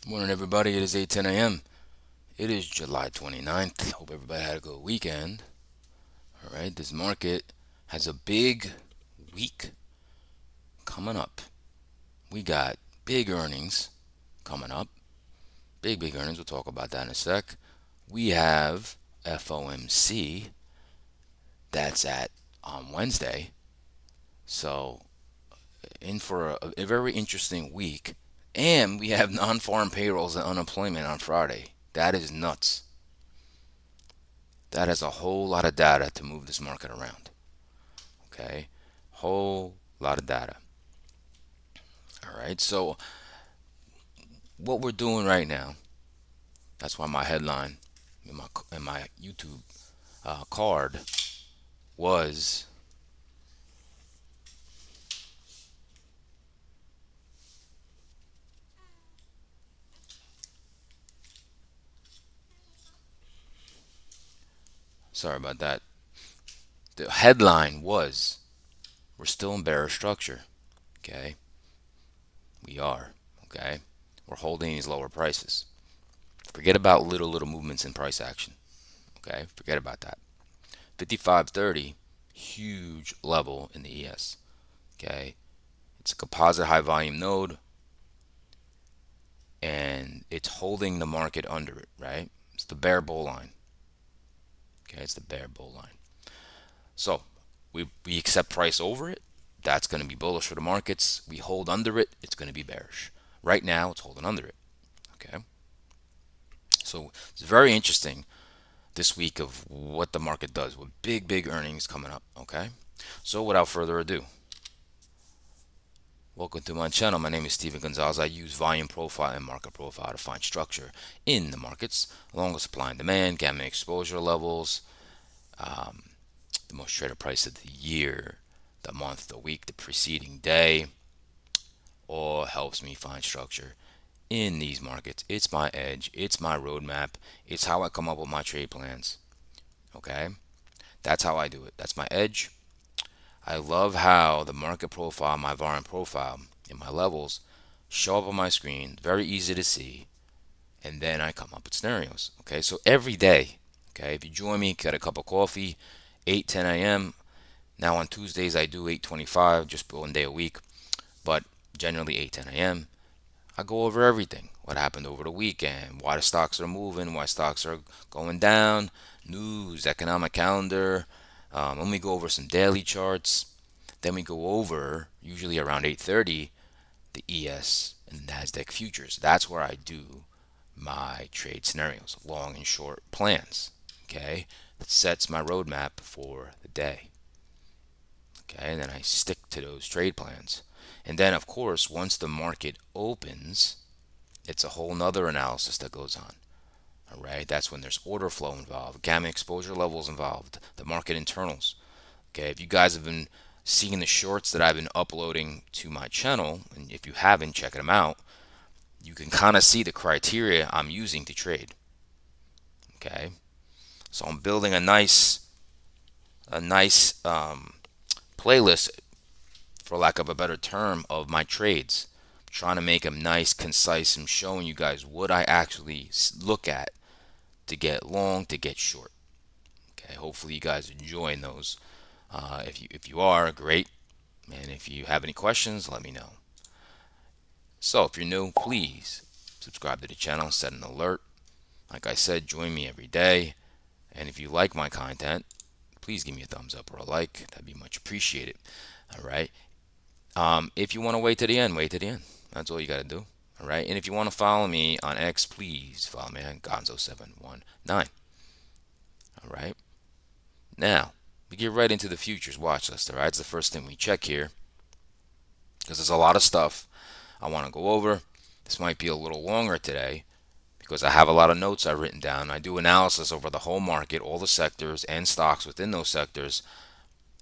Morning, everybody. It is 8:10 a.m. It is July 29th. Hope everybody had a good weekend. All right, this market has a big week coming up. We got big earnings coming up. Big earnings. We'll talk about that in a sec. We have FOMC that's at on Wednesday. So, in for a very interesting week. And we have non farm payrolls and unemployment on Friday. That is nuts. That has a whole lot of data to move this market around. Okay, whole lot of data. All right, so what we're doing right now, that's why my headline in my YouTube card was, sorry about that. The headline was, we're still in bearish structure. Okay, we are. Okay, we're holding these lower prices. Forget about little movements in price action. Okay, forget about that. 55.30, huge level in the ES. Okay, it's a composite high volume node, and it's holding the market under it, right? It's the bear bull line. Okay, it's the bear bull line. So we accept price over it. That's going to be bullish for the markets. We hold under it. It's going to be bearish. Right now, it's holding under it. Okay, so it's very interesting this week of what the market does with big earnings coming up. Okay, so without further ado, welcome to my channel. My name is Steven Gonzalez. I use volume profile and market profile to find structure in the markets, along with supply and demand, gamma exposure levels, um, the most traded price of the year, the month, the week, the preceding day. All helps me find structure in these markets. It's my edge. It's my roadmap. It's how I come up with my trade plans. Okay, that's how I do it. That's my edge. I love how the market profile, my volume profile, and my levels show up on my screen, very easy to see, and then I come up with scenarios. Okay, so every day, okay, if you join me, get a cup of coffee, 8:10 a.m. Now on Tuesdays I do 8:25, just 1 day a week, but generally 8:10 a.m. I go over everything. What happened over the weekend, why the stocks are moving, why stocks are going down, news, economic calendar. Let me go over some daily charts. Then we go over, usually around 8:30, the ES and NASDAQ futures. That's where I do my trade scenarios, long and short plans. Okay, that sets my roadmap for the day. Okay, and then I stick to those trade plans. And then, of course, once the market opens, it's a whole nother analysis that goes on. All right, that's when there's order flow involved, gamma exposure levels involved, the market internals. Okay, if you guys have been seeing the shorts that I've been uploading to my channel, and if you haven't, check them out, you can kind of see the criteria I'm using to trade. Okay, so I'm building a nice playlist, for lack of a better term, of my trades. I'm trying to make them nice, concise, and showing you guys what I actually look at to get long, to get short. Okay, hopefully you guys enjoying those. If you are, great. And if you have any questions, let me know. So if you're new, please subscribe to the channel, set an alert. Like I said, join me every day. And if you like my content, please give me a thumbs up or a like. That'd be much appreciated. All right. If you want to wait to the end, wait to the end. That's all you got to do. All right. And if you want to follow me on X, please follow me on Gonzo719. All right. Now, we get right into the futures watch list. All right. It's the first thing we check here because there's a lot of stuff I want to go over. This might be a little longer today because I have a lot of notes I've written down. I do analysis over the whole market, all the sectors and stocks within those sectors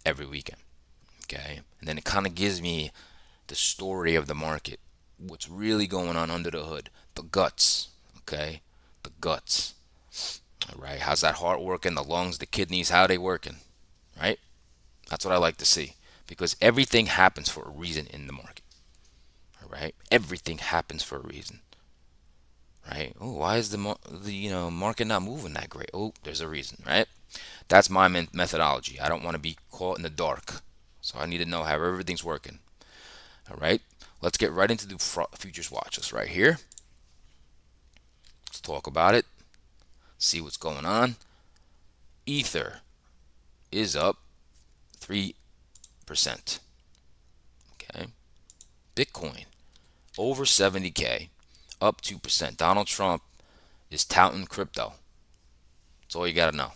every weekend. Okay. And then it kind of gives me the story of the market, what's really going on under the hood, the guts. Okay. The guts. All right. How's that heart working? The lungs, the kidneys, how are they working? Right. That's what I like to see because everything happens for a reason in the market. All right. Everything happens for a reason. right? Oh, why is the market not moving that great? Oh, there's a reason, right? That's my methodology. I don't want to be caught in the dark, so I need to know how everything's working. All right, let's get right into the futures watch list right here. Let's talk about it. See what's going on. Ether is up 3%. Okay. Bitcoin over 70K, up 2%. Donald Trump is touting crypto. That's all you got to know.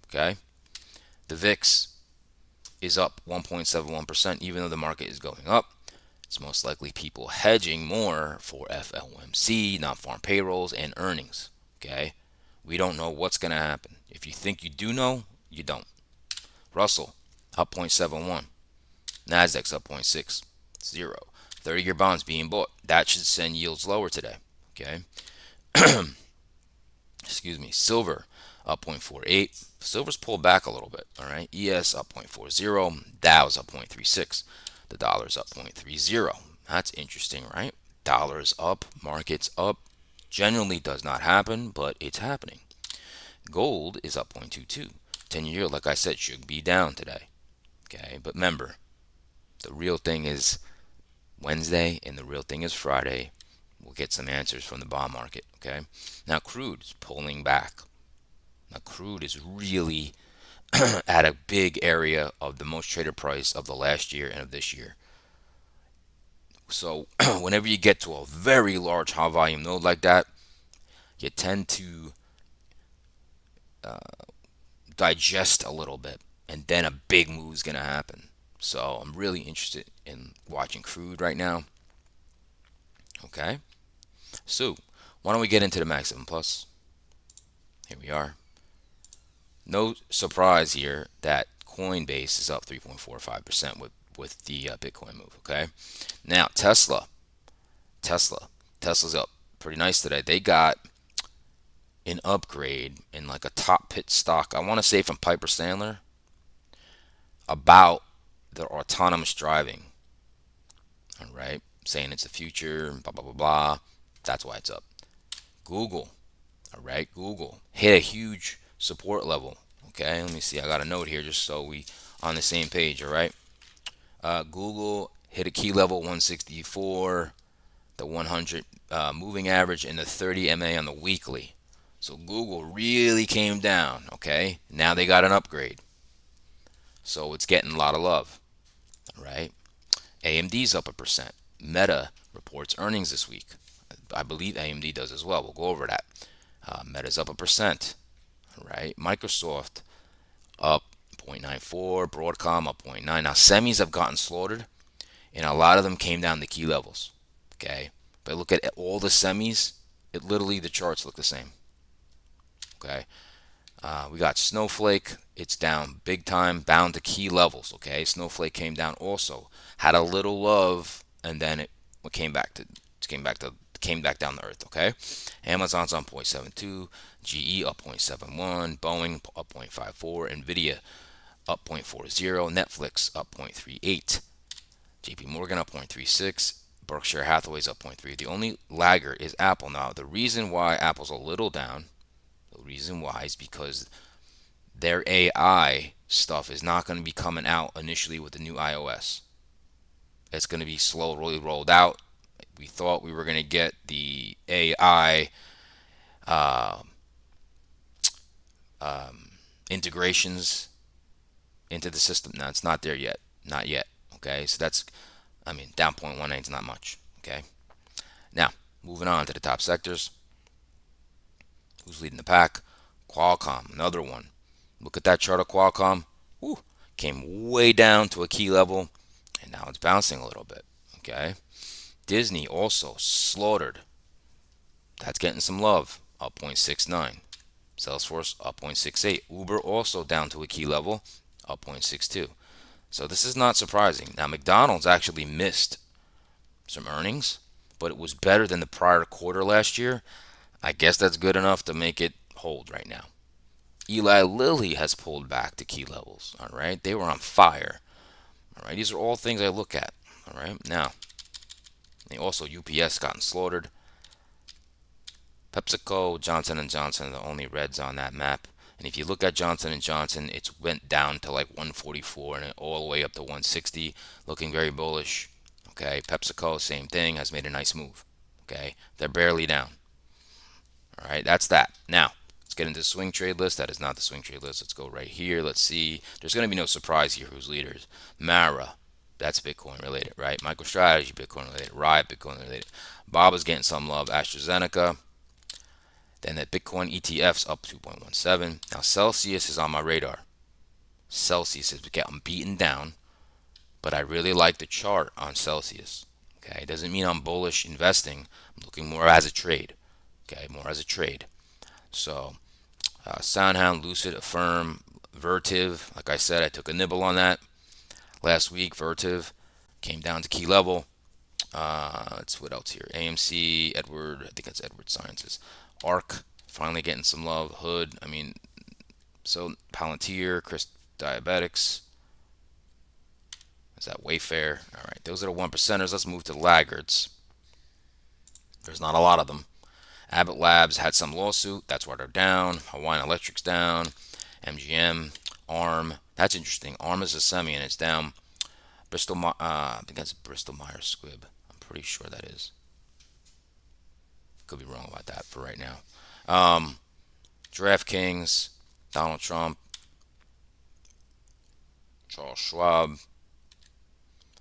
Okay. The VIX is up 1.71%, even though the market is going up. It's most likely people hedging more for FOMC, non-farm payrolls, and earnings. Okay. We don't know what's going to happen. If you think you do know, you don't. Russell up 0.71. Nasdaq's up 0.60. 30-year bonds being bought. That should send yields lower today. Okay. Excuse me. Silver up 0.48. Silver's pulled back a little bit. All right. ES up 0.40. Dow's up 0.36. The dollar's up 0.30. That's interesting, right? Dollar's up, market's up. Generally does not happen, but it's happening. Gold is up 0.22. 10-year, like I said, should be down today. Okay, but remember, the real thing is Wednesday and the real thing is Friday. We'll get some answers from the bond market. Okay, now crude is pulling back. Now crude is really at a big area of the most traded price of the last year and of this year. So whenever you get to a very large high volume node like that, you tend to digest a little bit, and then a big move is going to happen. So I'm really interested in watching crude right now. Okay, so why don't we get into the Max 7 Plus? Here we are. No surprise here that Coinbase is up 3.45% with the Bitcoin move. Okay, now Tesla's up pretty nice today. They got an upgrade in like a top pit stock. I want to say from Piper Sandler about their autonomous driving. All right, saying it's the future, blah blah blah blah. That's why it's up. Google, all right, Google hit a huge support level. Okay, let me see. I got a note here just so we on the same page. All right, Google hit a key level 164, the 100 moving average, and the 30 MA on the weekly. So Google really came down. Okay, now they got an upgrade, so it's getting a lot of love. All right. AMD's up 1%. Meta reports earnings this week. I believe AMD does as well. We'll go over that. Meta's up 1%. All right. Microsoft up 0.94. Broadcom up 0.9. Now, semis have gotten slaughtered, and a lot of them came down to key levels. Okay. But look at all the semis. It literally, the charts look the same. Okay. We got Snowflake. It's down big time, bound to key levels. Okay, Snowflake came down also, had a little love, and then it came back down to earth. Okay, Amazon's on 0.72, GE up 0.71, Boeing up 0.54, Nvidia up 0.40, Netflix up 0.38, JP Morgan up 0.36. Berkshire Hathaway's up 0.3. The only lagger is Apple. Now, the reason why Apple's a little down, the reason why is because their AI stuff is not going to be coming out initially with the new iOS. It's going to be slowly rolled out. We thought we were going to get the AI integrations into the system. Now, it's not there yet. Not yet. Okay, so that's, down 0.18 is not much. Okay, now moving on to the top sectors. Who's leading the pack? Qualcomm, another one. Look at that chart of Qualcomm. Woo, came way down to a key level, and now it's bouncing a little bit. Okay. Disney also slaughtered. That's getting some love. Up 0.69. Salesforce up 0.68. Uber also down to a key level. Up 0.62. So this is not surprising. Now McDonald's actually missed some earnings, but it was better than the prior quarter last year. I guess that's good enough to make it hold right now. Eli Lilly has pulled back to key levels. All right, they were on fire. All right, these are all things I look at. All right, now, they also UPS gotten slaughtered. PepsiCo, Johnson & Johnson are the only reds on that map. And if you look at Johnson & Johnson, it's went down to like 144 and all the way up to 160, looking very bullish. Okay, PepsiCo, same thing, has made a nice move. Okay, they're barely down. All right, that's that. Now, let's get into the swing trade list. That is not the swing trade list. Let's go right here. Let's see. There's going to be no surprise here who's leaders. Mara, that's Bitcoin related, right? MicroStrategy, Bitcoin related. Riot, Bitcoin related. Bob is getting some love. AstraZeneca. Then the Bitcoin ETF's up 2.17. Now, Celsius is on my radar. Celsius is getting beaten down, but I really like the chart on Celsius. Okay, it doesn't mean I'm bullish investing. I'm looking more as a trade. Okay, more as a trade. So, Soundhound, Lucid, Affirm, Vertiv. Like I said, I took a nibble on that last week. Vertiv came down to key level. Let's what else here? AMC, Edward. I think that's Edward Sciences. ARC finally getting some love. Hood. I mean, so Palantir, Chris Diabetics. Is that Wayfair? All right, those are the one percenters. Let's move to the laggards. There's not a lot of them. Abbott Labs had some lawsuit. That's why they're down. Hawaiian Electric's down. MGM, ARM. That's interesting. ARM is a semi and it's down. Bristol, I think that's Bristol Myers Squibb. I'm pretty sure that is. Could be wrong about that for right now. DraftKings, Donald Trump, Charles Schwab,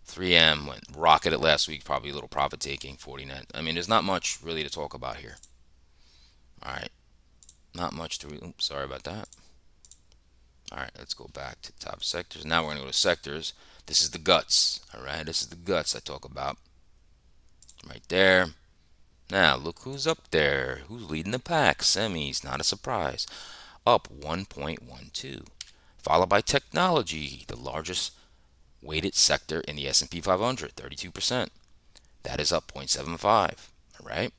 3M went rocketed last week. Probably a little profit taking, 49. I mean, there's not much really to talk about here. All right, not much to. Oops, sorry about that. All right, let's go back to top sectors. Now we're gonna go to sectors. This is the guts. All right, this is the guts I talk about. Right there. Now look who's up there. Who's leading the pack? Semis, not a surprise. Up 1.12, followed by technology, the largest weighted sector in the S&P 500, 32%. That is up 0.75. All right.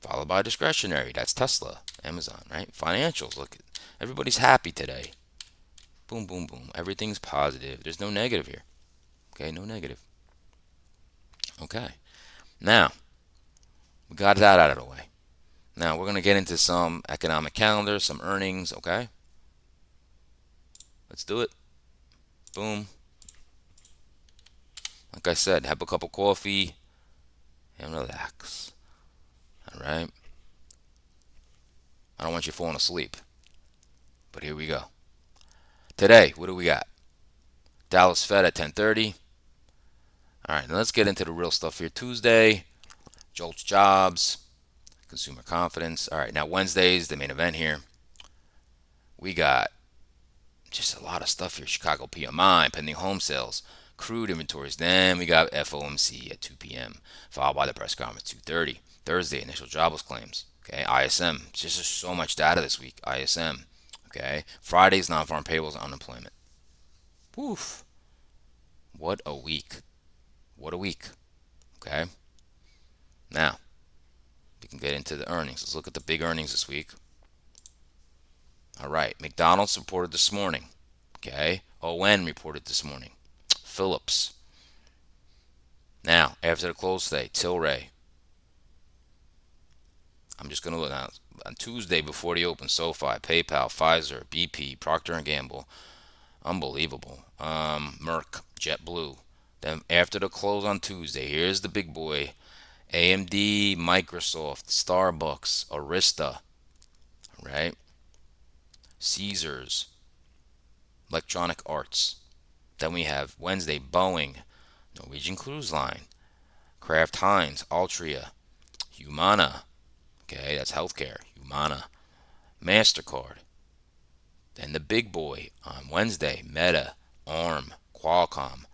Followed by discretionary. That's Tesla, Amazon, right? Financials. Look, everybody's happy today. Boom, boom, boom. Everything's positive. There's no negative here. Okay, no negative. Okay. Now, we got that out of the way. Now, we're going to get into some economic calendar, some earnings, okay? Let's do it. Boom. Like I said, have a cup of coffee and relax. All right? I don't want you falling asleep. But here we go. Today, what do we got? Dallas Fed at 10:30. All right, now let's get into the real stuff here. Tuesday, JOLTS jobs, consumer confidence. All right, now Wednesday's the main event here. We got just a lot of stuff here. Chicago PMI, pending home sales, crude inventories. Then we got FOMC at 2 p.m., followed by the press conference 2:30. Thursday, initial jobless claims. Okay, ISM. Just so much data this week. ISM. Okay, Friday's non-farm payrolls and unemployment. Woof. What a week. What a week. Okay. Now, we can get into the earnings. Let's look at the big earnings this week. All right. McDonald's reported this morning. Okay. ON reported this morning. Phillips. Now, after the close today, Tilray. I'm just going to look now. On Tuesday before the open, SoFi, PayPal, Pfizer, BP, Procter & Gamble. Unbelievable. Merck, JetBlue. Then after the close on Tuesday, here's the big boy. AMD, Microsoft, Starbucks, Arista, right? Caesars, Electronic Arts. Then we have Wednesday, Boeing, Norwegian Cruise Line, Kraft Heinz, Altria, Humana. Okay, that's healthcare. Humana, MasterCard. Then the big boy on Wednesday, Meta, ARM, Qualcomm,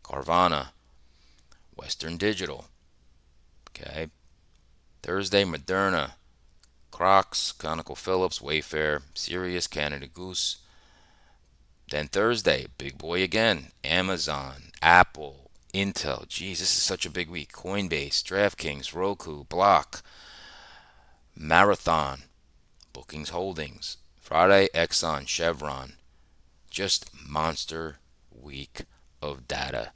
Carvana, Western Digital. Okay. Thursday, Moderna, Crocs, ConocoPhillips, Wayfair, Sirius, Canada Goose. Then Thursday, big boy again, Amazon, Apple, Intel. Geez, this is such a big week. Coinbase, DraftKings, Roku, Block, Marathon, Bookings Holdings. Friday, Exxon, Chevron. Just monster week of data.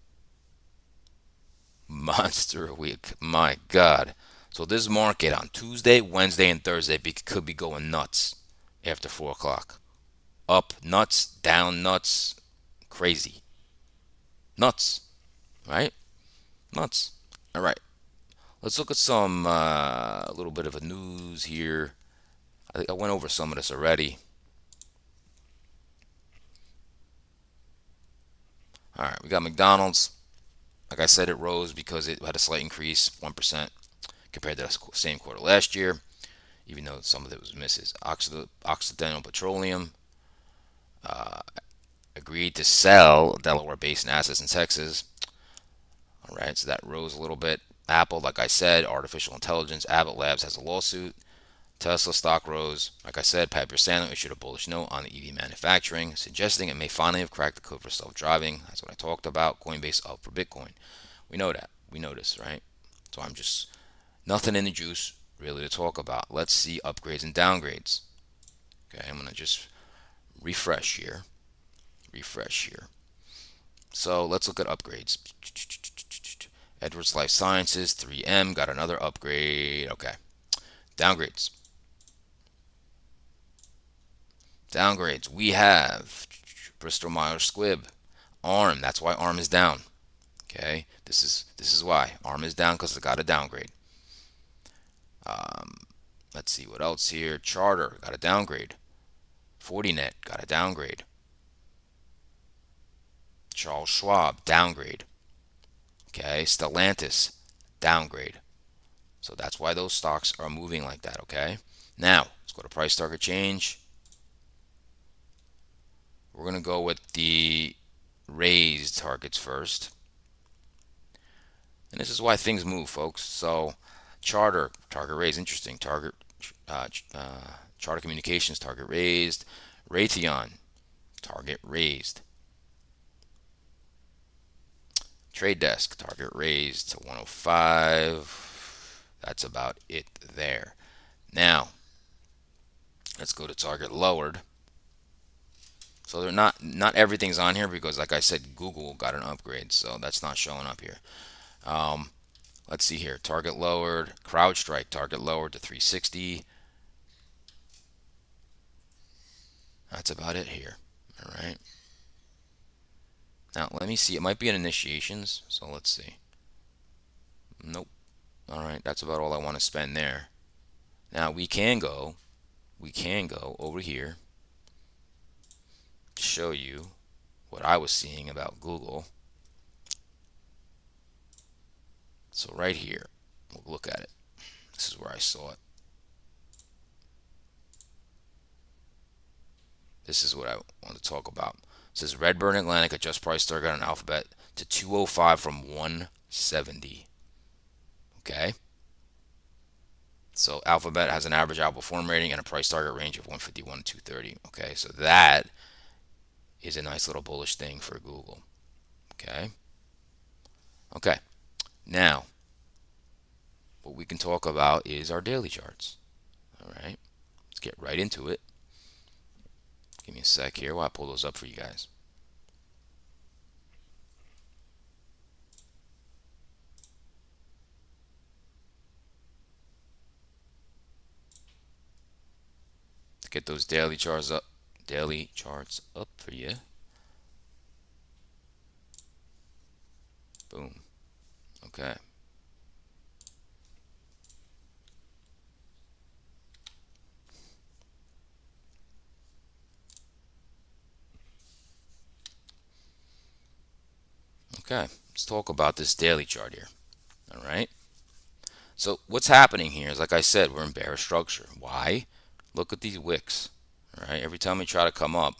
Monster week. My God. So this market on Tuesday, Wednesday, and Thursday could be going nuts after 4 o'clock. Up nuts, down nuts, crazy. Nuts, right? Nuts. All right. Let's look at some, a little bit of a news here. I think I went over some of this already. All right, we got McDonald's. Like I said, it rose because it had a slight increase, 1% compared to the same quarter last year, even though some of it was misses. Occidental Petroleum agreed to sell Delaware Basin assets in Texas. All right, so that rose a little bit. Apple, like I said, artificial intelligence. Abbott Labs has a lawsuit. Tesla stock rose. Like I said, Piper Sandler issued a bullish note on the EV manufacturing, suggesting it may finally have cracked the code for self-driving. That's what I talked about. Coinbase up for Bitcoin. We know that. We know this, right? So I'm just nothing in the juice really to talk about. Let's see upgrades and downgrades. Okay, I'm gonna just refresh here. Refresh here. So let's look at upgrades. Edwards Life Sciences, 3M got another upgrade. Okay. Downgrades. Downgrades. We have Bristol Myers Squibb, ARM. That's why ARM is down. Okay. This is why ARM is down, because it got a downgrade. Let's see what else here. Charter got a downgrade. Fortinet got a downgrade. Charles Schwab downgrade. Okay. Stellantis downgrade. So that's why those stocks are moving like that. Okay. Now let's go to price target change. We're going to go with the raised targets first. And this is why things move, folks. So Charter, target raised, interesting. Charter Communications, target raised. Raytheon, target raised. Trade Desk, target raised to 105. That's about it there. Now, let's go to target lowered. So they're not everything's on here because, like I said, Google got an upgrade, so that's not showing up here. Let's see here. Target lowered. CrowdStrike target lowered to 360. That's about it here. All right. Now let me see. It might be in initiations, so let's see. Nope. All right. That's about all I want to spend there. Now we can go over here to show you what I was seeing about Google. So right here, we'll look at it. This is where I saw it. This is what I want to talk about. It says Redbird Atlantic adjust price target on Alphabet to 205 from 170. Okay. So Alphabet has an average outperform rating and a price target range of 151 to 230. Okay, so that is a nice little bullish thing for Google. Okay. Okay. Now, what we can talk about is our daily charts. All right. Let's get right into it. Give me a sec here while I pull those up for you guys. To get those daily charts up for you. Boom. Okay. Okay, let's talk about this daily chart here. All right. So what's happening here is, like I said, we're in bearish structure. Why? Look at these wicks. All right. Every time we try to come up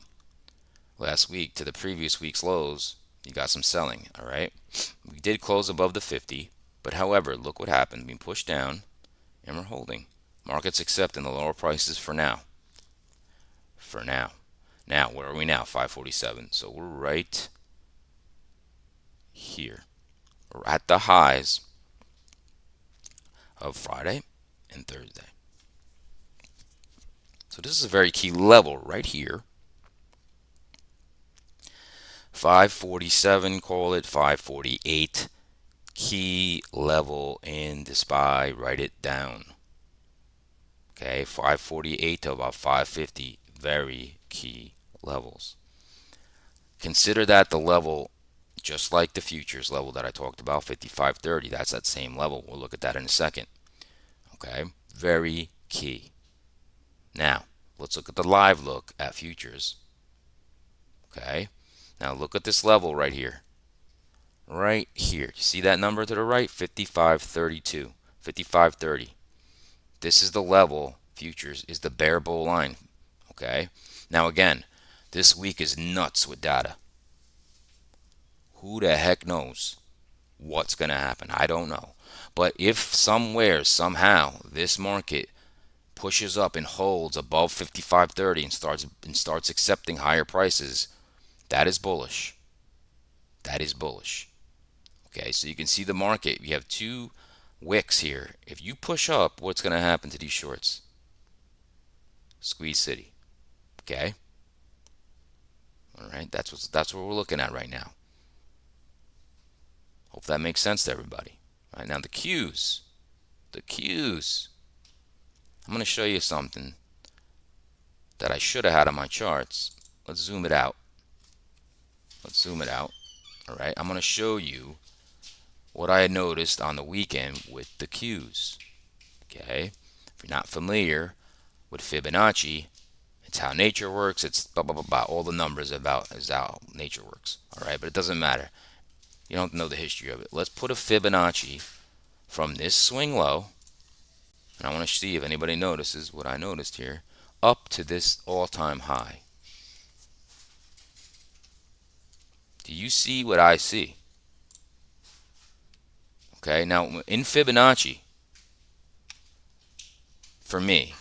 last week to the previous week's lows, you got some selling. All right. We did close above the 50, but however, look what happened. Being pushed down, and we're holding. Markets accepting the lower prices for now. For now. Now, where are we now? 547. So we're right here. We're at the highs of Friday and Thursday. So this is a very key level right here. 547, call it 548. key level in the SPY. Write it down. Okay, 548 to about 550, very key levels. Consider that the level, just like the futures level that I talked about, 55.30. That's that same level. We'll look at that in a second. Okay, very key. Now, let's look at the live look at futures. Okay, now look at this level right here. Right here. You see that number to the right? 55.32, 55.30. This is the level, futures, is the bear bull line. Okay, now again, this week is nuts with data. Who the heck knows what's going to happen? I don't know. But if somewhere, somehow, this market pushes up and holds above 55.30 and starts accepting higher prices, that is bullish. That is bullish. Okay, so you can see the market. We have two wicks here. If you push up, what's going to happen to these shorts? Squeeze city. Okay? All right, that's what we're looking at right now. Hope that makes sense to everybody. All right, now the Qs. The Qs. I'm going to show you something that I should have had on my charts. Let's zoom it out. Let's zoom it out. All right, I'm going to show you what I had noticed on the weekend with the Qs. Okay, if you're not familiar with Fibonacci, it's how nature works. It's blah, blah, blah, blah. All the numbers is how nature works. All right, but it doesn't matter. You don't know the history of it. Let's put a Fibonacci from this swing low, and I want to see if anybody notices what I noticed here, up to this all-time high. Do you see what I see? Okay, now in Fibonacci, for me,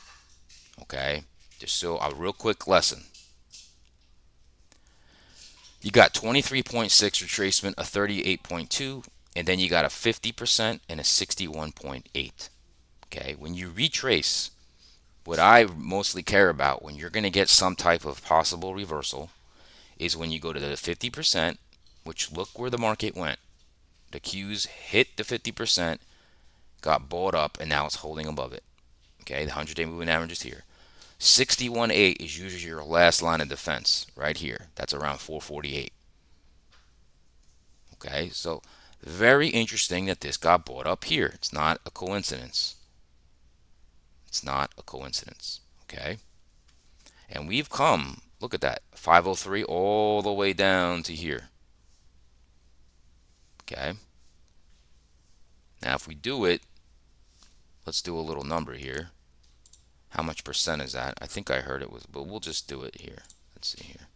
okay, just so a real quick lesson. You got 23.6 retracement, a 38.2, and then you got a 50% and a 61.8. Okay, when you retrace, what I mostly care about when you're going to get some type of possible reversal is when you go to the 50%, which look where the market went. The Qs hit the 50%, got bought up, and now it's holding above it. Okay, the 100-day moving average is here. 61.8 is usually your last line of defense right here. That's around 448. Okay, so very interesting that this got bought up here. It's not a coincidence. It's not a coincidence. Okay, and we've come, look at that, 503 all the way down to here. Okay, now if we do it, let's do a little number here. How much percent is that? I think I heard it was, but we'll just do it here. Let's see here.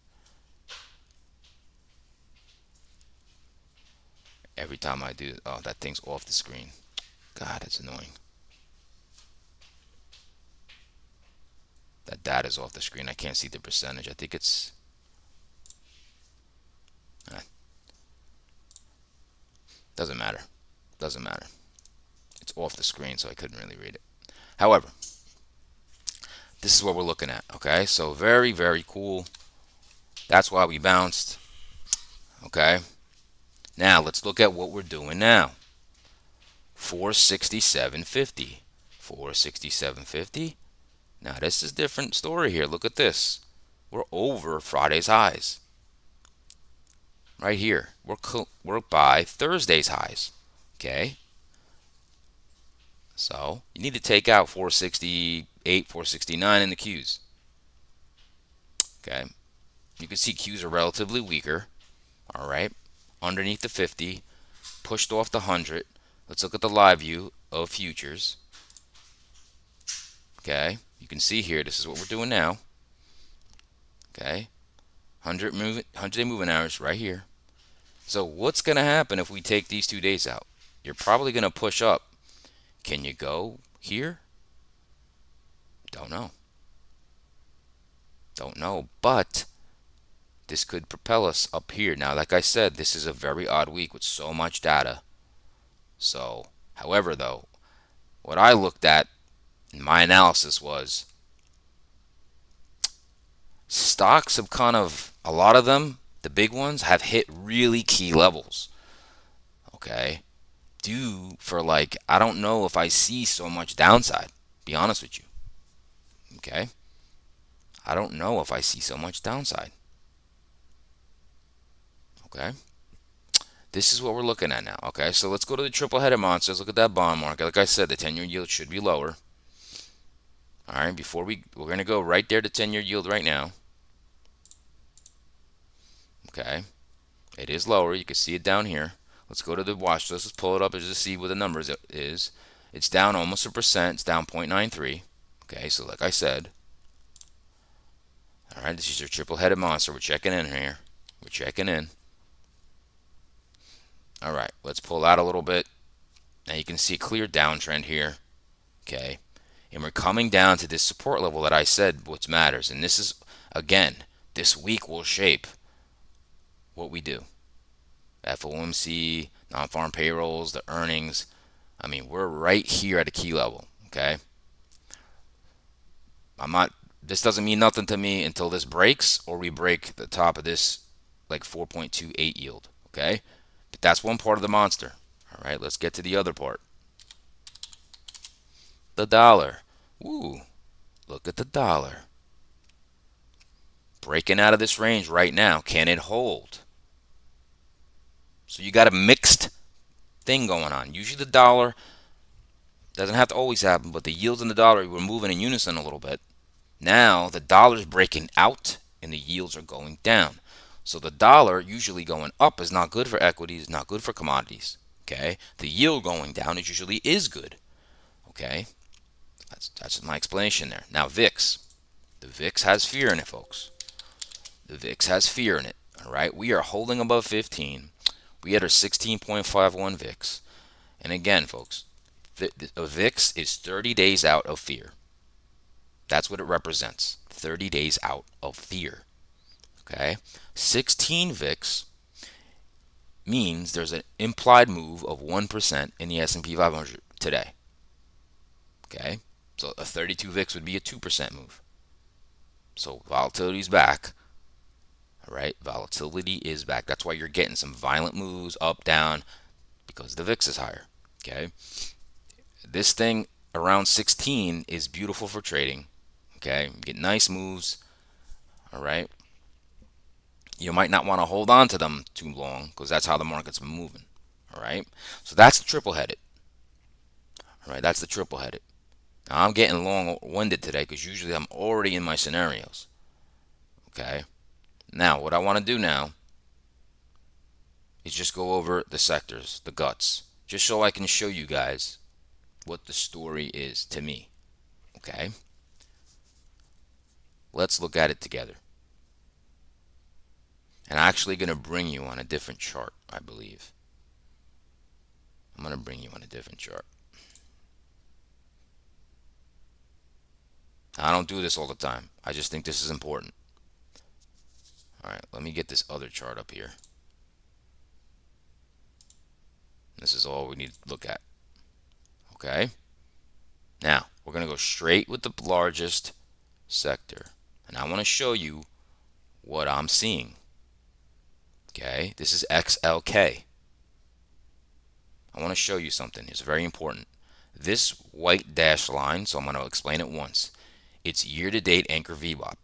Every time I do, oh, that thing's off the screen. God, it's annoying. That data's off the screen. I can't see the percentage. I think it's... doesn't matter. Doesn't matter. It's off the screen, so I couldn't really read it. However, this is what we're looking at. Okay, so very, very cool. That's why we bounced. Okay, now let's look at what we're doing now. 467.50. 467.50. Now this is a different story here. Look at this. We're over Friday's highs. Right here. We're by Thursday's highs. Okay. So you need to take out 468, 469 in the Qs. Okay. You can see Qs are relatively weaker. All right. Underneath the 50, pushed off the 100. Let's look at the live view of futures. Okay. You can see here, this is what we're doing now. Okay. 100-day moving average right here. So what's going to happen if we take these 2 days out? You're probably going to push up. Can you go here? Don't know. Don't know, but this could propel us up here. Now, like I said, this is a very odd week with so much data. So, however, though, what I looked at in my analysis was stocks have kind of, a lot of them, the big ones, have hit really key levels. Okay. due for, like, I don't know if I see so much downside, be honest with you. Okay, I don't know if I see so much downside. Okay, this is what we're looking at now. Okay, so let's go to the triple headed monsters. Look at that bond market. Like I said, the 10-year yield should be lower. All right, before we're going to go right there to 10-year yield right now. Okay, it is lower. You can see it down here. Let's go to the watch list. Let's pull it up just to see what the numbers is. It's down almost 1%. It's down 0.93. Okay, so like I said, all right, this is your triple-headed monster. We're checking in here. We're checking in. All right, let's pull out a little bit. Now you can see a clear downtrend here. Okay, and we're coming down to this support level that I said what matters. And this is, again, this week will shape what we do. FOMC, non-farm payrolls, the earnings. I mean, we're right here at a key level. Okay, this doesn't mean nothing to me until this breaks or we break the top of this, like 4.28 yield. Okay, but that's one part of the monster. All right, let's get to the other part. The dollar. Ooh, look at the dollar. Breaking out of this range right now. Can it hold? So you got a mixed thing going on. Usually the dollar doesn't have to always happen, but the yields in the dollar were moving in unison a little bit. Now the dollar's breaking out and the yields are going down. So the dollar usually going up is not good for equities, not good for commodities. Okay, the yield going down usually is good. Okay, that's my explanation there. Now VIX, the VIX has fear in it, folks. The VIX has fear in it. All right, we are holding above 15. We had our 16.51 VIX, and again, folks, the VIX is 30 days out of fear. That's what it represents. 30 days out of fear. Okay, 16 VIX means there's an implied move of 1% in the S&P 500 today. Okay, so a 32 VIX would be a 2% move. So volatility is back. All right, volatility is back. That's why you're getting some violent moves up, down, because the VIX is higher. Okay, this thing around 16 is beautiful for trading. Okay, you get nice moves. All right, you might not want to hold on to them too long because that's how the market's moving. All right, so that's the triple headed. All right, that's the triple headed. Now I'm getting long winded today because usually I'm already in my scenarios. Okay, now what I want to do now is just go over the sectors, the guts, just so I can show you guys what the story is to me. Okay, let's look at it together. And I'm actually going to bring you on a different chart, I believe. I'm going to bring you on a different chart. I don't do this all the time. I just think this is important. All right, let me get this other chart up here. This is all we need to look at. Okay. Now, we're going to go straight with the largest sector. And I want to show you what I'm seeing. Okay, this is XLK. I want to show you something. It's very important. This white dashed line, so I'm going to explain it once. It's year-to-date anchor VWAP.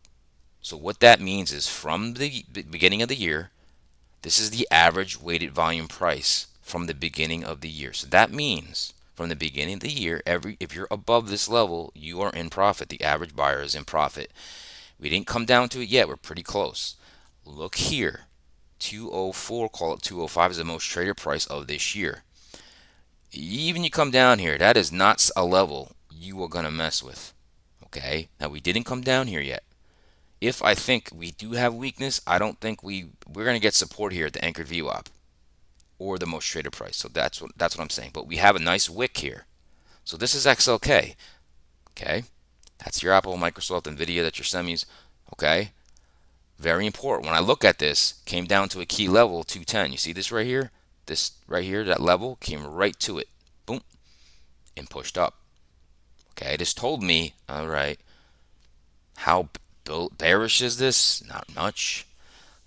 So what that means is from the beginning of the year, this is the average weighted volume price from the beginning of the year. So that means from the beginning of the year, if you're above this level, you are in profit. The average buyer is in profit. We didn't come down to it yet. We're pretty close. Look here. 204, call it 205, is the most traded price of this year. Even you come down here, that is not a level you are going to mess with. Okay, now we didn't come down here yet. If I think we do have weakness, I don't think we're going to get support here at the anchored VWAP or the most traded price. So that's what I'm saying. But we have a nice wick here. So this is XLK. Okay, that's your Apple, Microsoft, Nvidia, that's your semis. Okay, very important. When I look at this, came down to a key level 210. You see this right here? This right here, that level came right to it. Boom, and pushed up. Okay, this told me, all right, how bearish is this? Not much.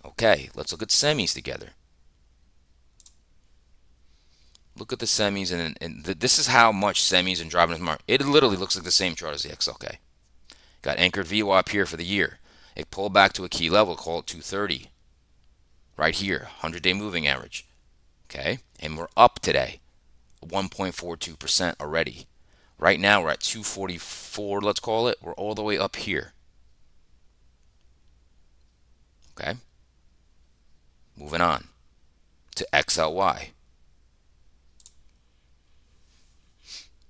Okay, let's look at semis together. look at the semis, and this is how much semis and driving this market. It literally looks like the same chart as the XLK. Got anchored VWAP up here for the year. It pulled back to a key level, call it 230. Right here, 100-day moving average. Okay, and we're up today, 1.42% already. Right now we're at 244, let's call it. We're all the way up here. Okay, moving on to XLY.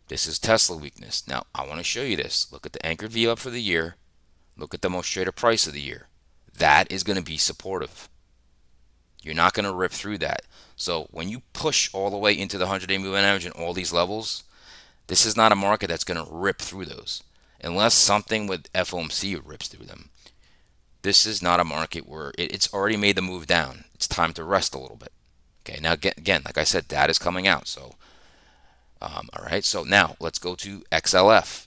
This is Tesla weakness. Now, I want to show you this. Look at the anchored VWAP for the year. Look at the most traded price of the year. That is going to be supportive. You're not going to rip through that. So when you push all the way into the 100-day moving average and all these levels, this is not a market that's going to rip through those. Unless something with FOMC rips through them. This is not a market where it's already made the move down. It's time to rest a little bit. Okay, now again, like I said, data is coming out. So, all right, so now let's go to XLF.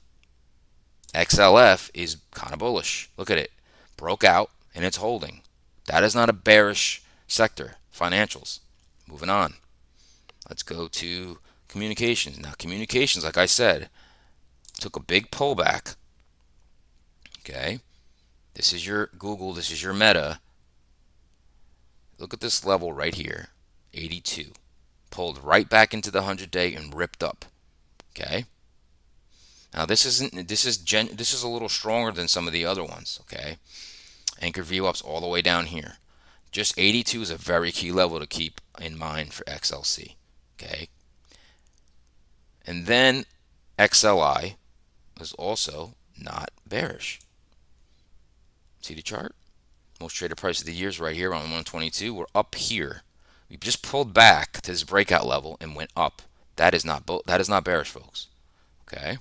XLF is kind of bullish. Look at it. Broke out and it's holding. That is not a bearish sector. Financials. Moving on. Let's go to communications. Now, communications, like I said, took a big pullback. Okay. This is your Google. This is your Meta. Look at this level right here. 82. Pulled right back into the 100-day and ripped up. Okay. Now this is a little stronger than some of the other ones. Okay. Anchor VWAP's all the way down here. Just 82 is a very key level to keep in mind for XLC. Okay. And then XLI is also not bearish. See the chart? Most traded price of the year is right here on 122. We're up here. We just pulled back to this breakout level and went up. That is not bearish, folks. Okay.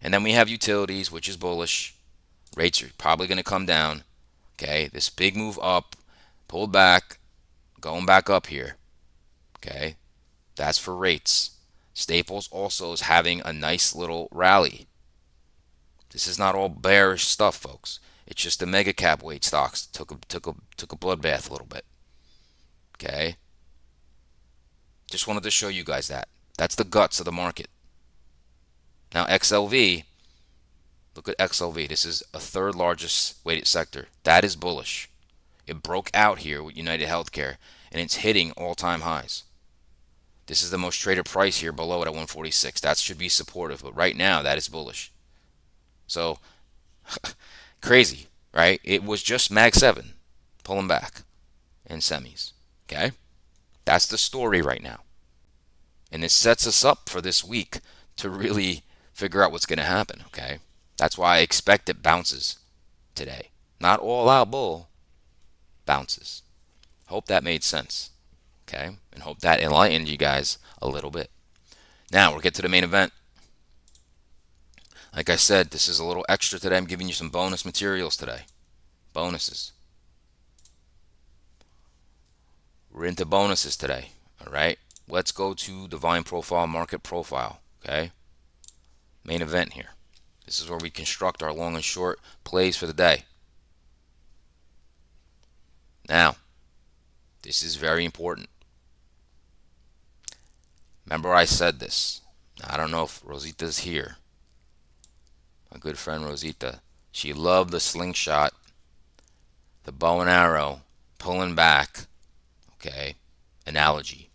And then we have utilities, which is bullish. Rates are probably going to come down. Okay. This big move up, pulled back, going back up here. Okay. That's for rates. Staples also is having a nice little rally. This is not all bearish stuff, folks. It's just the mega cap weight stocks took a bloodbath a little bit. Okay. Just wanted to show you guys that. That's the guts of the market. Now XLV, look at XLV. This is a third largest weighted sector. That is bullish. It broke out here with United Healthcare, and it's hitting all-time highs. This is the most traded price here below it at 146. That should be supportive, but right now that is bullish. So crazy, right? It was just Mag 7 pulling back in semis. Okay? That's the story right now. And it sets us up for this week to really figure out what's going to happen. Okay? That's why I expect it bounces today. Not all out bull, bounces. Hope that made sense. Okay? And hope that enlightened you guys a little bit. Now we'll get to the main event. Like I said, this is a little extra today. I'm giving you some bonus materials today. Bonuses. We're into bonuses today. All right. Let's go to the volume profile, market profile. Okay. Main event here. This is where we construct our long and short plays for the day. Now, this is very important. Remember I said this. I don't know if Rosita's here. My good friend Rosita. She loved the slingshot, the bow and arrow, pulling back, okay, analogy.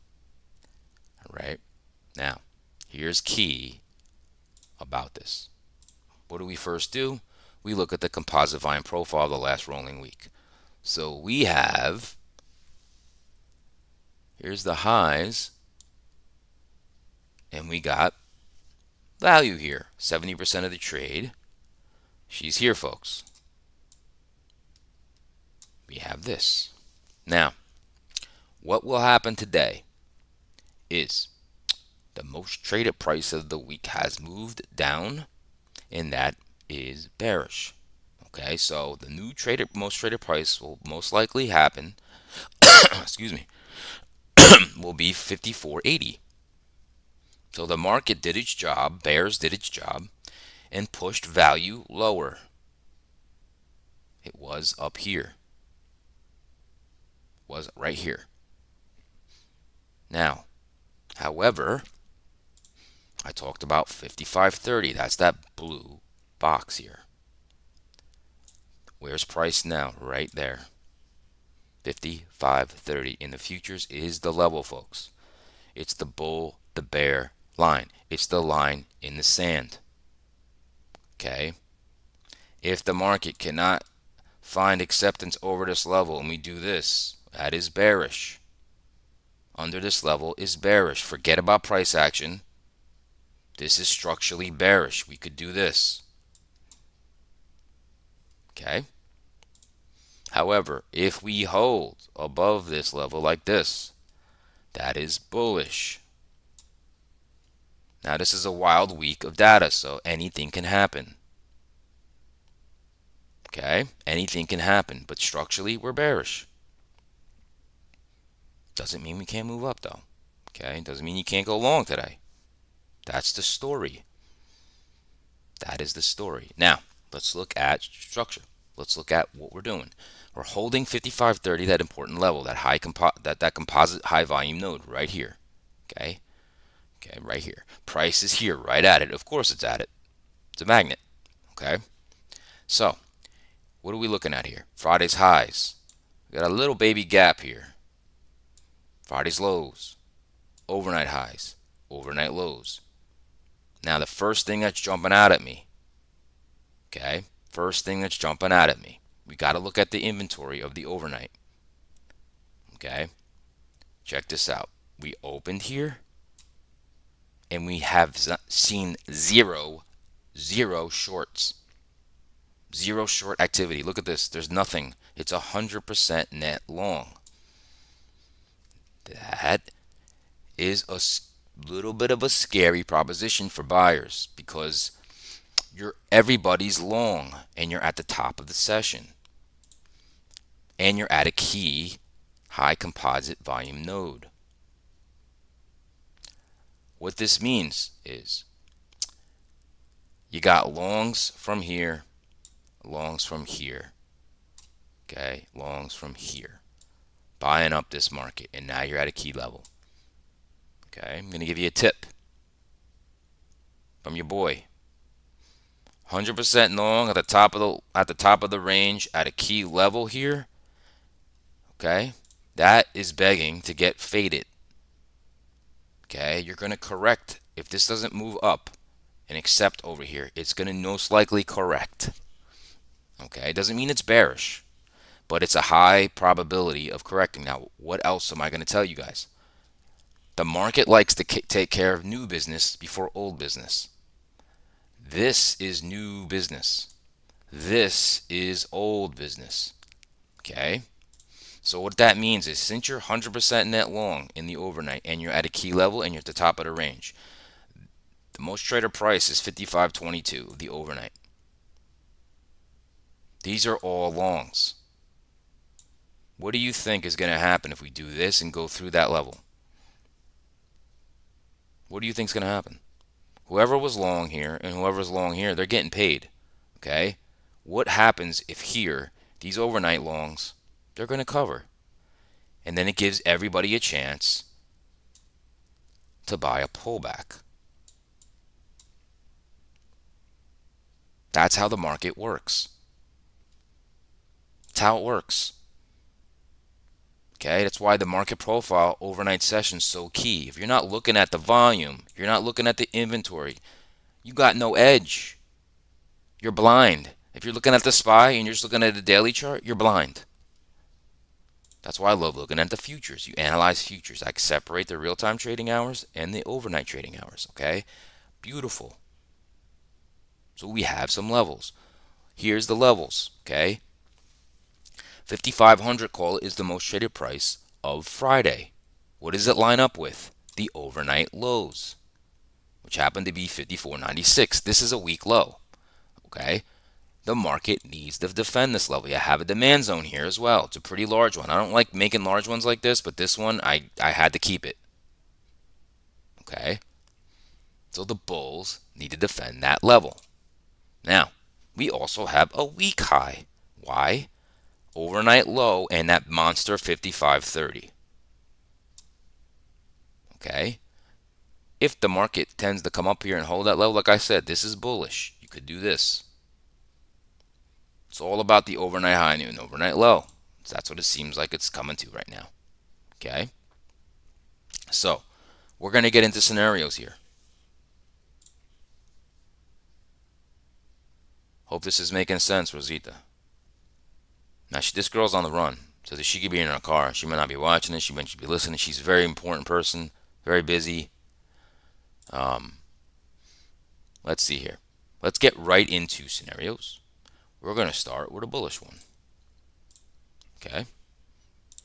All right. Now, here's key about this. What do we first do? We look at the composite volume profile of the last rolling week. So we have, here's the highs, and we got value here. 70% of the trade. She's here, folks. We have this. Now, what will happen today is the most traded price of the week has moved down, and that is bearish. Okay, so the new most traded price will most likely happen, excuse me, will be 54.80. So the market did its job, bears did its job, and pushed value lower. It was up here. It was right here. Now, However, I talked about 55.30. That's that blue box here. Where's price now? Right there. 55.30 in the futures is the level, folks. It's the bull, the bear line. It's the line in the sand. Okay? If the market cannot find acceptance over this level and we do this, that is bearish. Under this level is bearish. Forget about price action. This is structurally bearish. We could do this. Okay? However, if we hold above this level like this, that is bullish. Now, this is a wild week of data, so anything can happen. Okay? Anything can happen, but structurally, we're bearish. Doesn't mean we can't move up, though. Okay? Doesn't mean you can't go long today. That's the story. That is the story. Now, let's look at structure. Let's look at what we're doing. We're holding 55.30, that important level, that composite high volume node right here. Okay? Okay, right here. Price is here, right at it. Of course it's at it. It's a magnet. Okay? So, what are we looking at here? Friday's highs. We got a little baby gap here. Friday's lows. Overnight highs. Overnight lows. Now, the first thing that's jumping out at me, okay? First thing that's jumping out at me, we got to look at the inventory of the overnight. Okay? Check this out. We opened here, and we have seen zero shorts. Zero short activity. Look at this. There's nothing. It's 100% net long. That is a little bit of a scary proposition for buyers because everybody's long and you're at the top of the session. And you're at a key high composite volume node. What this means is you got longs from here, longs from here, okay, longs from here, buying up this market, and now you're at a key level. Okay, I'm going to give you a tip from your boy. 100% long at the top of the range at a key level here. Okay, that is begging to get faded. Okay, you're going to correct. If this doesn't move up and accept over here, it's going to most likely correct. Okay, it doesn't mean it's bearish, but it's a high probability of correcting. Now, what else am I going to tell you guys? The market likes to take care of new business before old business. This is new business. This is old business. Okay? So what that means is since you're 100% net long in the overnight and you're at a key level and you're at the top of the range, the most trader price is 55.22 of the overnight. These are all longs. What do you think is going to happen if we do this and go through that level? What do you think is going to happen? Whoever was long here and whoever's long here, they're getting paid. Okay? What happens if here, these overnight longs, they're going to cover? And then it gives everybody a chance to buy a pullback. That's how the market works. That's how it works. Okay, that's why the market profile overnight session is so key. If you're not looking at the volume, you're not looking at the inventory, you got no edge. You're blind. If you're looking at the SPY and you're just looking at the daily chart, you're blind. That's why I love looking at the futures. You analyze futures. I can separate the real-time trading hours and the overnight trading hours. Okay, beautiful. So we have some levels. Here's the levels. Okay, 5,500 call is the most traded price of Friday. What does it line up with? The overnight lows, which happen to be 54.96. This is a weak low. Okay, the market needs to defend this level. You have a demand zone here as well. It's a pretty large one. I don't like making large ones like this, but this one I had to keep it. Okay, so the bulls need to defend that level. Now, we also have a weak high. Why? Overnight low and that monster 55.30. Okay, If the market tends to come up here and hold that level, like I said, this is bullish. You could do this. It's all about the overnight high and overnight low. So that's what it seems like it's coming to right now. Okay? So we're going to get into scenarios here. Hope this is making sense, Rosita. Now, this girl's on the run. So that she could be in her car. She might not be watching it. She might be listening. She's a very important person. Very busy. Let's see here. Let's get right into scenarios. We're going to start with a bullish one. Okay?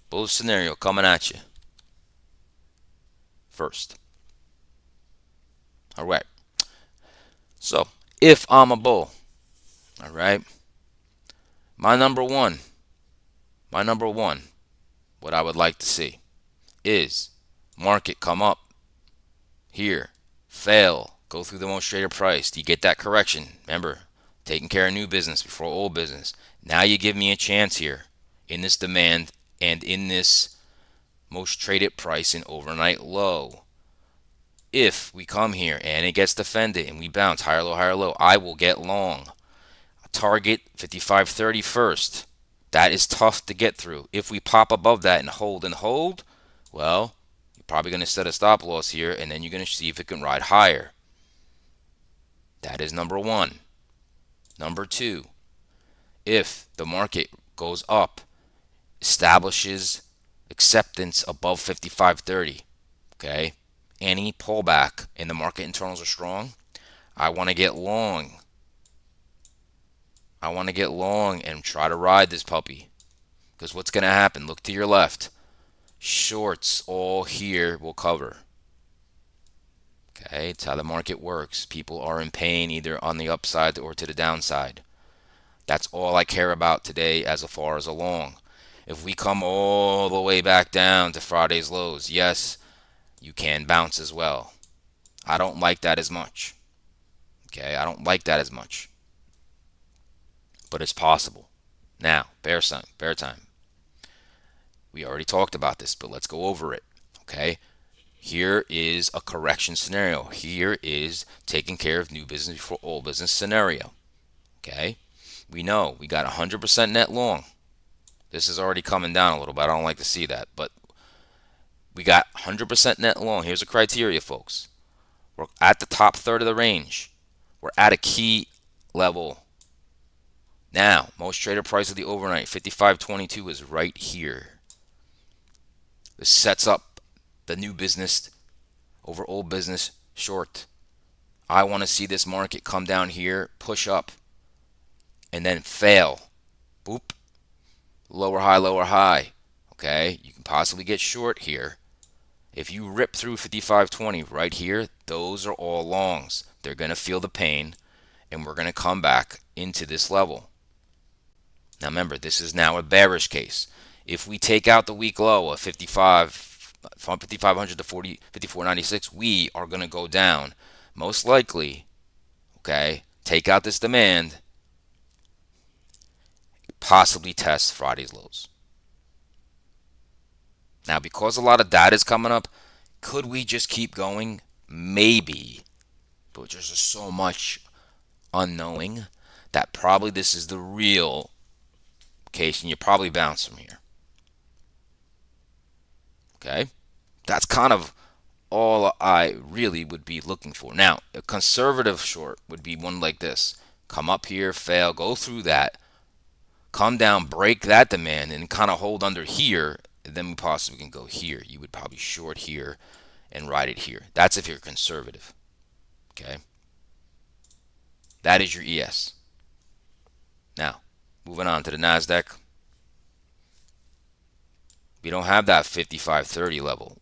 Bullish scenario coming at you first. All right. So, if I'm a bull, all right, my number one, what I would like to see is market come up here, fail, go through the most traded price. Do you get that correction? Remember, taking care of new business before old business. Now you give me a chance here in this demand and in this most traded price and overnight low. If we come here and it gets defended and we bounce higher low, I will get long. Target 55.30 first. That is tough to get through. If we pop above that and hold, well, you're probably going to set a stop loss here, and then you're going to see if it can ride higher. That is number one. Number two, if the market goes up, establishes acceptance above 55.30, okay, any pullback and the market internals are strong, I want to get long. I want to get long and try to ride this puppy. Because what's going to happen? Look to your left. Shorts all here will cover. Okay, it's how the market works. People are in pain either on the upside or to the downside. That's all I care about today as far as a long. If we come all the way back down to Friday's lows, yes, you can bounce as well. I don't like that as much. Okay, I don't like that as much. But it's possible. Now, bear time. We already talked about this, but let's go over it. Okay, here is a correction scenario. Here is taking care of new business before old business scenario. Okay, we know we got 100% net long. This is already coming down a little bit. I don't like to see that, but we got 100% net long. Here's the criteria, folks. We're at the top third of the range. We're at a key level. Now, most traded price of the overnight, 55.22, is right here. This sets up the new business over old business short. I want to see this market come down here, push up, and then fail. Boop. Lower high. Okay, you can possibly get short here. If you rip through 55.20 right here, those are all longs. They're going to feel the pain, and we're going to come back into this level. Now remember, this is now a bearish case. If we take out the week low of 55, from 5,500 to 54.96, we are going to go down. Most likely, okay, take out this demand, possibly test Friday's lows. Now, because a lot of data is coming up, could we just keep going? Maybe. But there's just so much unknowing that probably this is the real case, and you probably bounce from here. Okay? That's kind of all I really would be looking for. Now, a conservative short would be one like this. Come up here, fail, go through that, come down, break that demand, and kind of hold under here. Then we possibly can go here. You would probably short here and ride it here. That's if you're conservative. Okay? That is your ES. Now, moving on to the NASDAQ. We don't have that 55.30 level.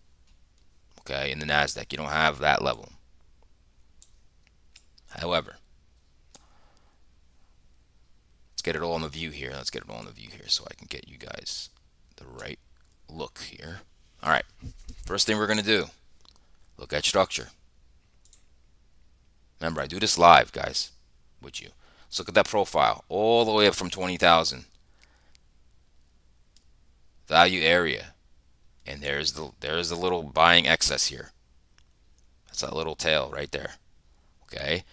Okay, in the NASDAQ, you don't have that level. However, let's get it all in the view here. Let's get it all in the view here so I can get you guys the right look here. All right, first thing we're going to do, look at structure. Remember, I do this live, guys, with you. Let's look at that profile all the way up from 20,000. Value area. And there's the little buying excess here. That's a little tail right there. Okay.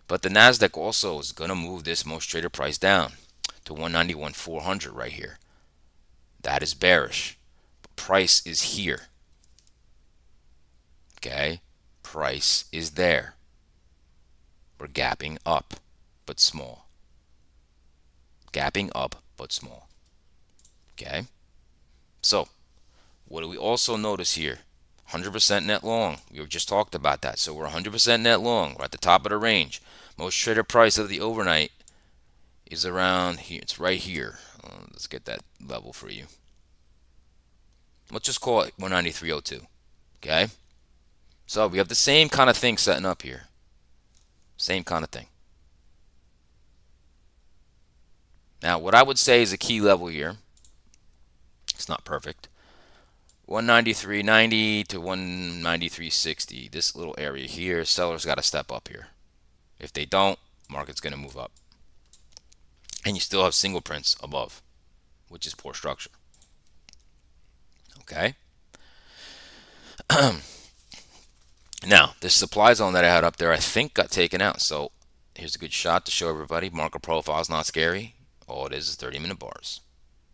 But the Nasdaq also is going to move this most traded price down to 191,400 right here. That is bearish. But price is here. Okay. Price is there. We're gapping up, but small. Gapping up, but small. Okay. So what do we also notice here? 100% net long. We just talked about that. So we're 100% net long. We're at the top of the range. Most traded price of the overnight is around here. It's right here. Let's get that level for you. Let's just call it 193.02. Okay. So we have the same kind of thing setting up here. Same kind of thing. Now, what I would say is a key level here. It's not perfect. 193.90 to 193.60. This little area here, sellers got to step up here. If they don't, market's going to move up. And you still have single prints above, which is poor structure. Okay. Now, this supply zone that I had up there, I think got taken out. So here's a good shot to show everybody. Market profile is not scary. All it is 30-minute bars.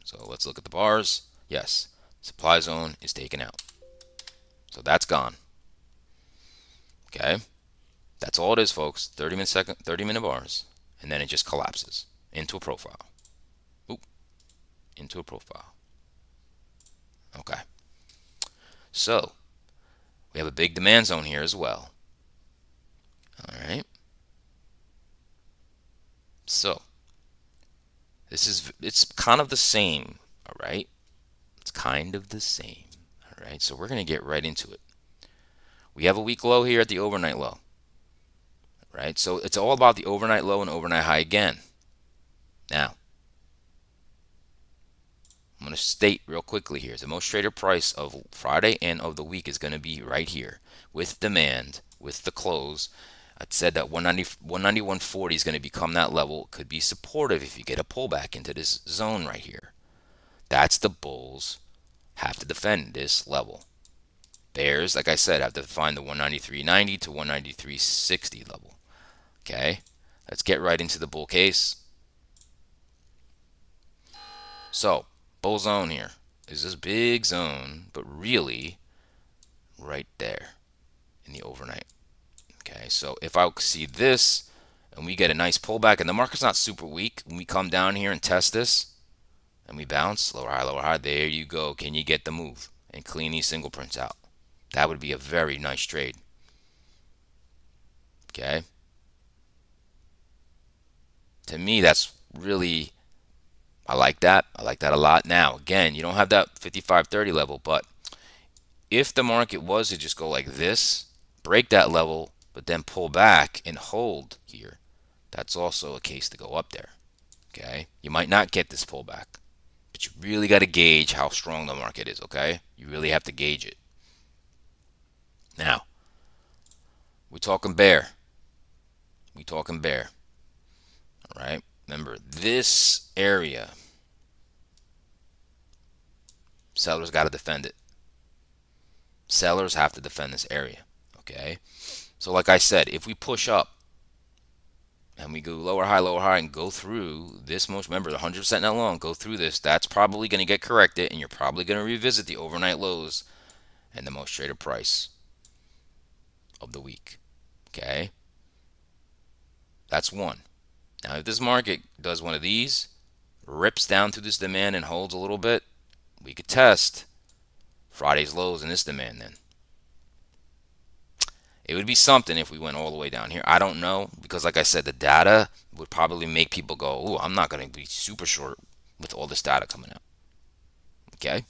So let's look at the bars. Yes, supply zone is taken out. So that's gone. Okay. That's all it is, folks. 30-minute bars. And then it just collapses into a profile. Oop. Into a profile. Okay. So we have a big demand zone here as well. All right. So it's kind of the same. All right. It's kind of the same. All right. So we're going to get right into it. We have a weak low here at the overnight low. Right. So it's all about the overnight low and overnight high again. Now, I'm going to state real quickly here. The most traded price of Friday and of the week is going to be right here with demand, with the close. I said that 191.40 is going to become that level. It could be supportive if you get a pullback into this zone right here. That's the bulls have to defend this level. Bears, like I said, have to find the 193.90 to 193.60 level. Okay, let's get right into the bull case. So, bull zone here is this big zone, but really right there in the overnight. Okay, so if I see this and we get a nice pullback and the market's not super weak, when we come down here and test this and we bounce lower high, there you go. Can you get the move and clean these single prints out? That would be a very nice trade. Okay, to me, that's really, I like that. I like that a lot. Now, again, you don't have that 55.30 level, but if the market was to just go like this, break that level, but then pull back and hold here, that's also a case to go up there. Okay, you might not get this pullback, but you really got to gauge how strong the market is. Okay, you really have to gauge it. Now, we're talking bear. We talking bear. All right, remember this area, sellers got to defend it. Sellers have to defend this area. Okay, so like I said, if we push up and we go lower high, and go through this most, remember the 100% net long, go through this, that's probably going to get corrected, and you're probably going to revisit the overnight lows and the most traded price of the week. Okay, that's one. Now, if this market does one of these, rips down through this demand and holds a little bit, we could test Friday's lows in this demand then. It would be something if we went all the way down here. I don't know, because like I said, the data would probably make people go, oh, I'm not going to be super short with all this data coming out. Okay,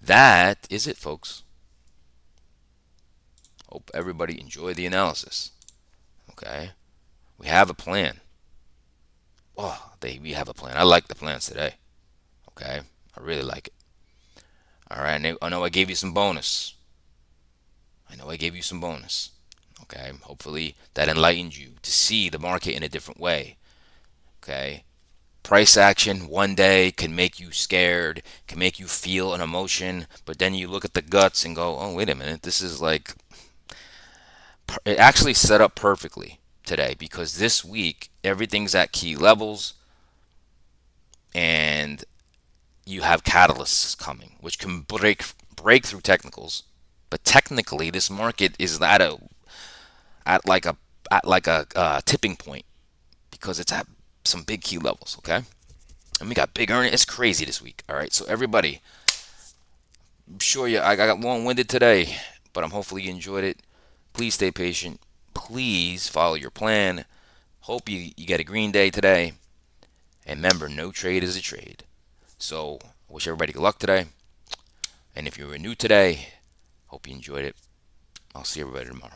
that is it, folks. Hope everybody enjoyed the analysis. Okay, we have a plan. Oh, we have a plan. I like the plans today. Okay, I really like it. All right, I know I gave you some bonus. Okay, hopefully that enlightened you to see the market in a different way. Okay, price action one day can make you scared, can make you feel an emotion, but then you look at the guts and go, oh, wait a minute, this is like, it actually set up perfectly today, because this week everything's at key levels and you have catalysts coming which can break through technicals. But technically this market is at like a tipping point, because it's at some big key levels. Okay, and we got big earnings. It's crazy this week. All right, so everybody, I'm sure I got long-winded today, but I'm hopefully you enjoyed it. Please stay patient. Please follow your plan. Hope you get a green day today. And remember, no trade is a trade. So I wish everybody good luck today. And if you were new today, hope you enjoyed it. I'll see everybody tomorrow.